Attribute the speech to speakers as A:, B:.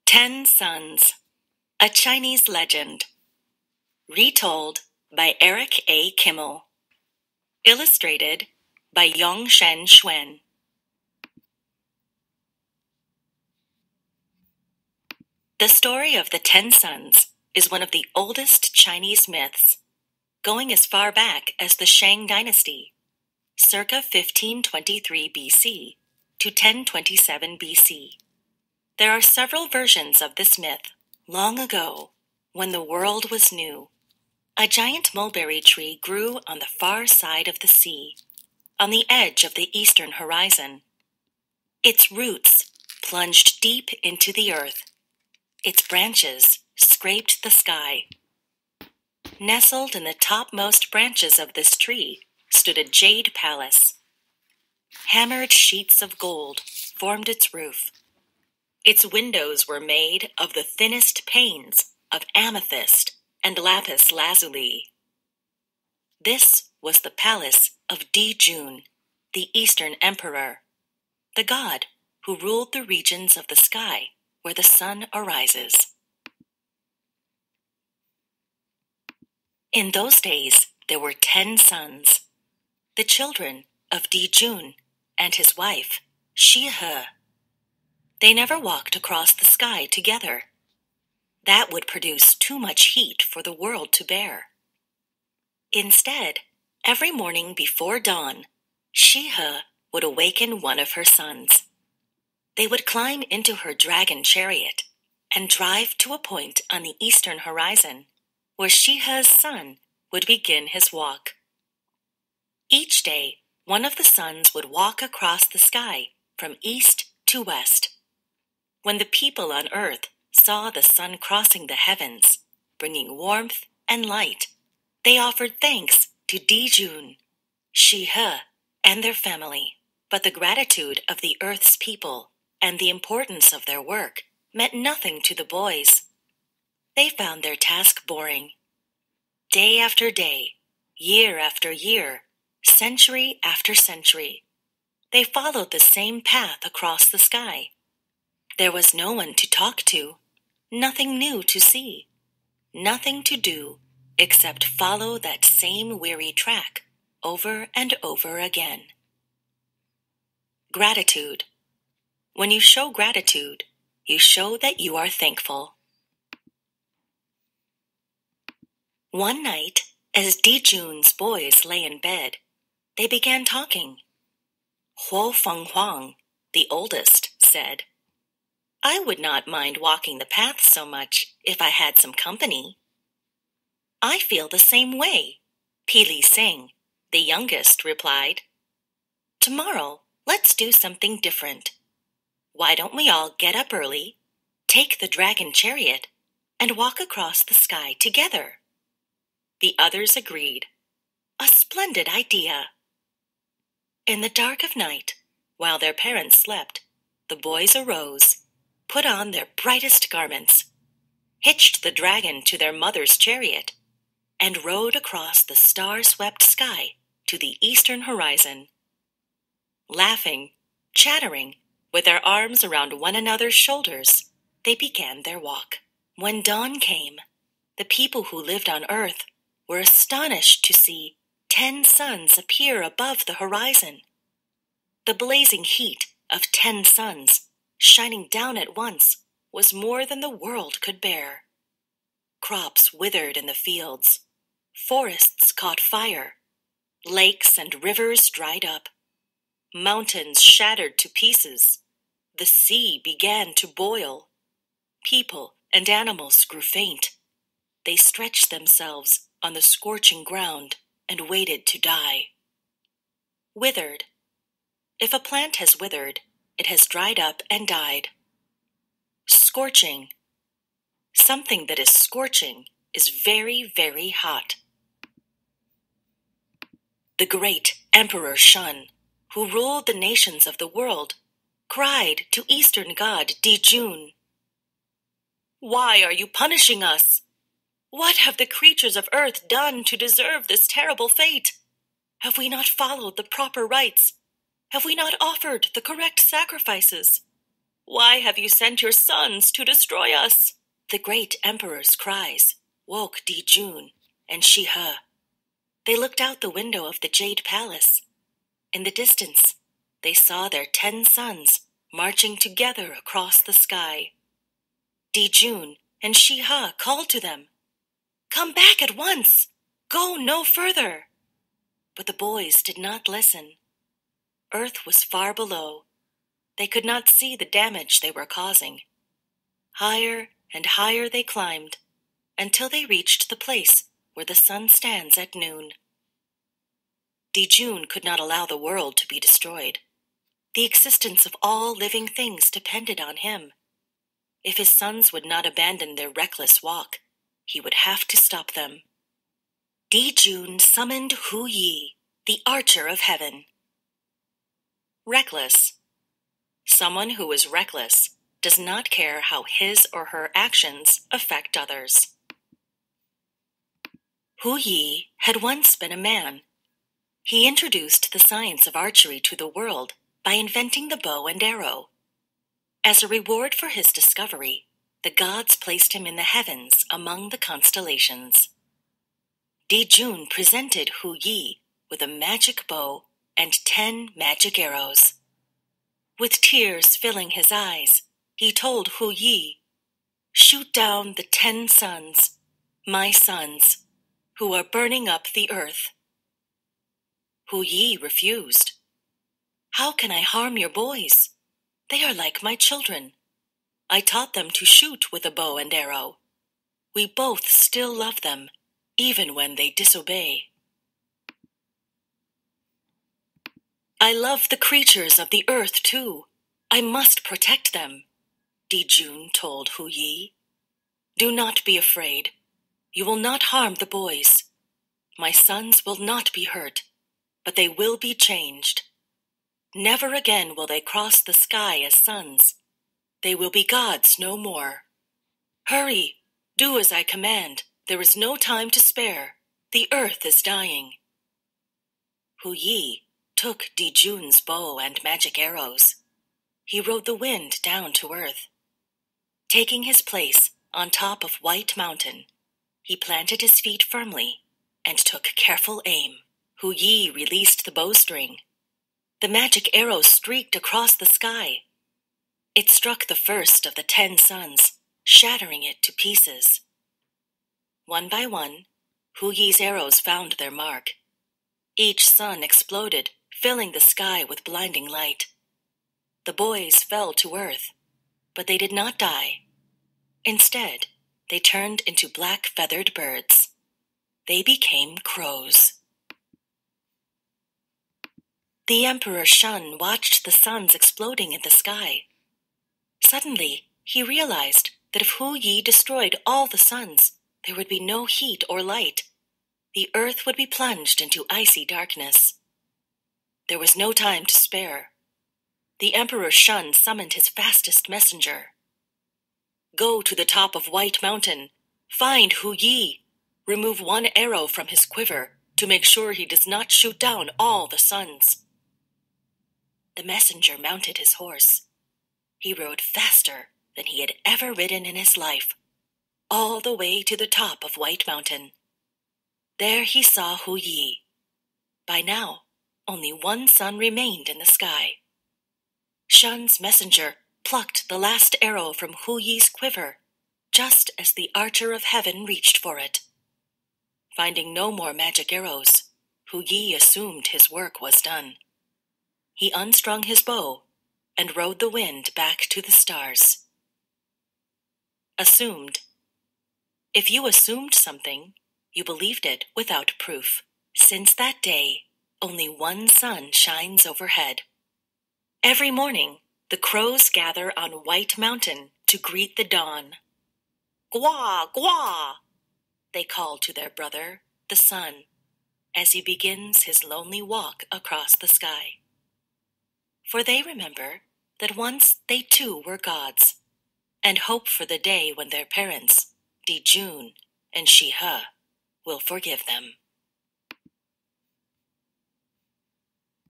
A: Ten Sons, a Chinese legend. Retold by Eric A. Kimmel. Illustrated by Yongshen Xuan. The story of the 10 sons is one of the oldest Chinese myths, going as far back as the Shang dynasty, circa 1523 BC to 1027 BC. There are several versions of this myth. Long ago, when the world was new, a giant mulberry tree grew on the far side of the sea, on the edge of the eastern horizon. Its roots plunged deep into the earth. Its branches scraped the sky. Nestled in the topmost branches of this tree stood a jade palace. Hammered sheets of gold formed its roof. Its windows were made of the thinnest panes of amethyst and lapis lazuli. This was the palace of Dijun, the Eastern Emperor, the god who ruled the regions of the sky where the sun arises. In those days, there were 10 sons, the children of Dijun and his wife, Shihe. They never walked across the sky together. That would produce too much heat for the world to bear. Instead, every morning before dawn, Shihe would awaken one of her sons. They would climb into her dragon chariot and drive to a point on the eastern horizon where Shihe's son would begin his walk. Each day, one of the sons would walk across the sky from east to west. When the people on earth saw the sun crossing the heavens, bringing warmth and light, they offered thanks to Dijun, Shihe, and their family. But the gratitude of the earth's people and the importance of their work meant nothing to the boys. They found their task boring. Day after day, year after year, century after century, they followed the same path across the sky. There was no one to talk to, nothing new to see, nothing to do except follow that same weary track over and over again. Gratitude. When you show gratitude, you show that you are thankful. One night, as Dijun's boys lay in bed, they began talking. Huo Fenghuang, the oldest, said, "I would not mind walking the path so much if I had some company." "I feel the same way," Pili Sing, the youngest, replied. "Tomorrow, let's do something different. Why don't we all get up early, take the dragon chariot, and walk across the sky together?" The others agreed. A splendid idea. In the dark of night, while their parents slept, the boys arose, put on their brightest garments, hitched the dragon to their mother's chariot, and rode across the star-swept sky to the eastern horizon. Laughing, chattering, with their arms around one another's shoulders, they began their walk. When dawn came, the people who lived on earth were astonished to see 10 suns appear above the horizon. The blazing heat of 10 suns shining down at once was more than the world could bear. Crops withered in the fields, forests caught fire, lakes and rivers dried up, mountains shattered to pieces, the sea began to boil, people and animals grew faint. They stretched themselves on the scorching ground and waited to die. Withered. If a plant has withered, it has dried up and died. Scorching. Something that is scorching is very, very hot. The great Emperor Shun, who ruled the nations of the world, cried to Eastern god Dijun, "Why are you punishing us? What have the creatures of earth done to deserve this terrible fate? Have we not followed the proper rites? Have we not offered the correct sacrifices? Why have you sent your sons to destroy us? The great emperor's cries woke Di Jun and Shi He. They looked out the window of the Jade Palace. In the distance, they saw their 10 sons marching together across the sky. Di Jun and Shi He called to them, "Come back at once! Go no further!" But the boys did not listen. Earth was far below. They could not see the damage they were causing. Higher and higher they climbed, until they reached the place where the sun stands at noon. Di Jun could not allow the world to be destroyed. The existence of all living things depended on him. If his sons would not abandon their reckless walk, he would have to stop them. Di Jun summoned Hu Yi, the archer of heaven. Reckless. Someone who is reckless does not care how his or her actions affect others. Hu Yi had once been a man. He introduced the science of archery to the world by inventing the bow and arrow. As a reward for his discovery, the gods placed him in the heavens among the constellations. Di Jun presented Hu Yi with a magic bow and 10 magic arrows. With tears filling his eyes, he told Hu Yi, "Shoot down the 10 sons, my sons, who are burning up the earth." Hu Yi refused. "How can I harm your boys? They are like my children. I taught them to shoot with a bow and arrow. We both still love them, even when they disobey." "I love the creatures of the earth, too. I must protect them," Di Jun told Hu Yi. "Do not be afraid. You will not harm the boys. My sons will not be hurt, but they will be changed. Never again will they cross the sky as sons. They will be gods no more. Hurry, do as I command. There is no time to spare. The earth is dying." Hu Yi took Di Jun's bow and magic arrows. He rode the wind down to earth. Taking his place on top of White Mountain, he planted his feet firmly and took careful aim. Hu Yi released the bowstring. The magic arrow streaked across the sky. It struck the first of the 10 sons, shattering it to pieces. One by one, Hu Yi's arrows found their mark. Each sun exploded, filling the sky with blinding light. The boys fell to earth, but they did not die. Instead, they turned into black feathered birds. They became crows. The Emperor Shun watched the suns exploding in the sky. Suddenly, he realized that if Hu Yi destroyed all the suns, there would be no heat or light. The earth would be plunged into icy darkness. There was no time to spare. The Emperor Shun summoned his fastest messenger. "Go to the top of White Mountain. Find Hu Yi. Remove 1 arrow from his quiver to make sure he does not shoot down all the suns." The messenger mounted his horse. He rode faster than he had ever ridden in his life, all the way to the top of White Mountain. There he saw Hu Yi. By now, only 1 sun remained in the sky. Shun's messenger plucked the last arrow from Hu Yi's quiver, just as the archer of heaven reached for it. Finding no more magic arrows, Hu Yi assumed his work was done. He unstrung his bow and rode the wind back to the stars. Assumed. If you assumed something, you believed it without proof. Since that day, only 1 sun shines overhead. Every morning, the crows gather on White Mountain to greet the dawn. "Gwa, gwa!" they call to their brother, the sun, as he begins his lonely walk across the sky. For they remember that once they too were gods, and hope for the day when their parents, Di Jun and Shi He, will forgive them.